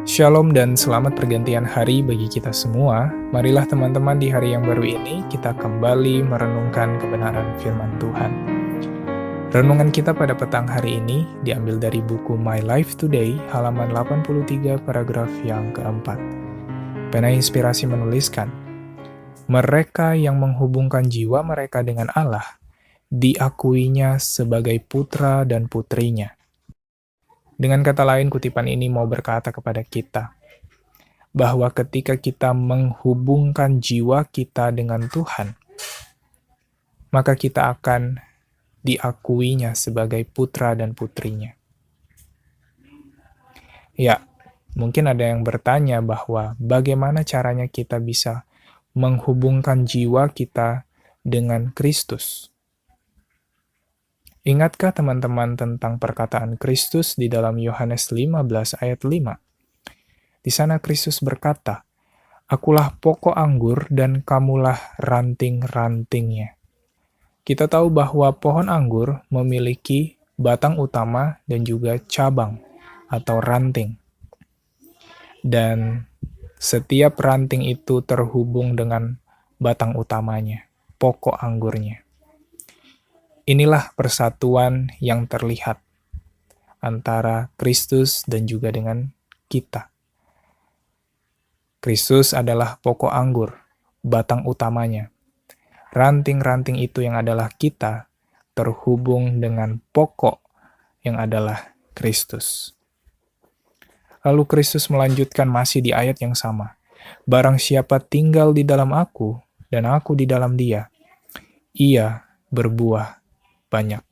Shalom dan selamat pergantian hari bagi kita semua. Marilah teman-teman di hari yang baru ini kita kembali merenungkan kebenaran firman Tuhan. Renungan kita pada petang hari ini diambil dari buku My Life Today, halaman 83 paragraf yang keempat. Pena Inspirasi menuliskan, mereka yang menghubungkan jiwa mereka dengan Allah, diakuinya sebagai putra dan putrinya. Dengan kata lain, kutipan ini mau berkata kepada kita, bahwa ketika kita menghubungkan jiwa kita dengan Tuhan, maka kita akan diakuinya sebagai putra dan putrinya. Ya, mungkin ada yang bertanya bahwa bagaimana caranya kita bisa menghubungkan jiwa kita dengan Kristus. Ingatkah teman-teman tentang perkataan Kristus di dalam Yohanes 15 ayat 5? Di sana Kristus berkata, "Akulah pokok anggur dan kamulah ranting-rantingnya." Kita tahu bahwa pohon anggur memiliki batang utama dan juga cabang atau ranting. Dan setiap ranting itu terhubung dengan batang utamanya, pokok anggurnya. Inilah persatuan yang terlihat antara Kristus dan juga dengan kita. Kristus adalah pokok anggur, batang utamanya. Ranting-ranting itu yang adalah kita, terhubung dengan pokok yang adalah Kristus. Lalu Kristus melanjutkan masih di ayat yang sama. Barang siapa tinggal di dalam aku, dan aku di dalam dia, ia berbuah banyak.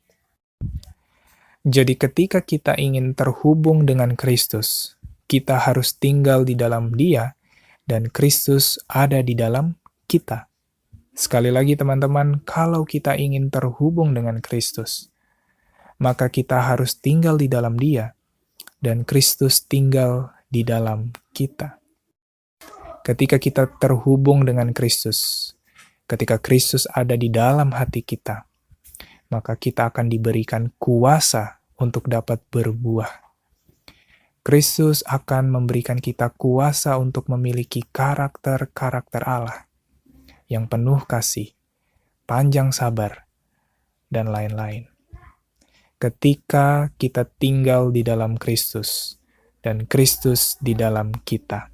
Jadi ketika kita ingin terhubung dengan Kristus, kita harus tinggal di dalam Dia dan Kristus ada di dalam kita. Sekali lagi teman-teman, kalau kita ingin terhubung dengan Kristus, maka kita harus tinggal di dalam Dia dan Kristus tinggal di dalam kita. Ketika kita terhubung dengan Kristus, ketika Kristus ada di dalam hati kita, maka kita akan diberikan kuasa untuk dapat berbuah. Kristus akan memberikan kita kuasa untuk memiliki karakter-karakter Allah yang penuh kasih, panjang sabar, dan lain-lain. Ketika kita tinggal di dalam Kristus dan Kristus di dalam kita,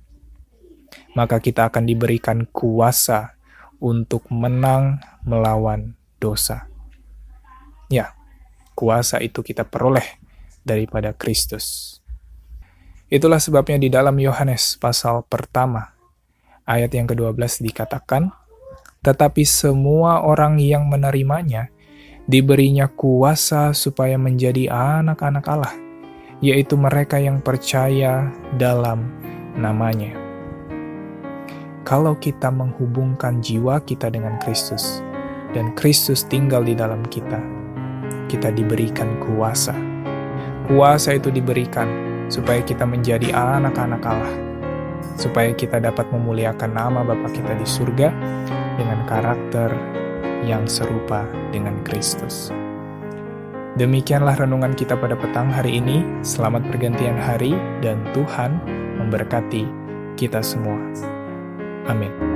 maka kita akan diberikan kuasa untuk menang melawan dosa. Ya, kuasa itu kita peroleh daripada Kristus. Itulah sebabnya di dalam Yohanes pasal pertama, ayat yang ke-12 dikatakan, tetapi semua orang yang menerimanya, diberinya kuasa supaya menjadi anak-anak Allah, yaitu mereka yang percaya dalam namanya. Kalau kita menghubungkan jiwa kita dengan Kristus, dan Kristus tinggal di dalam kita diberikan kuasa. Kuasa itu diberikan supaya kita menjadi anak-anak Allah, supaya kita dapat memuliakan nama Bapa kita di surga dengan karakter yang serupa dengan Kristus. Demikianlah renungan kita pada petang hari ini. Selamat pergantian hari dan Tuhan memberkati kita semua. Amin.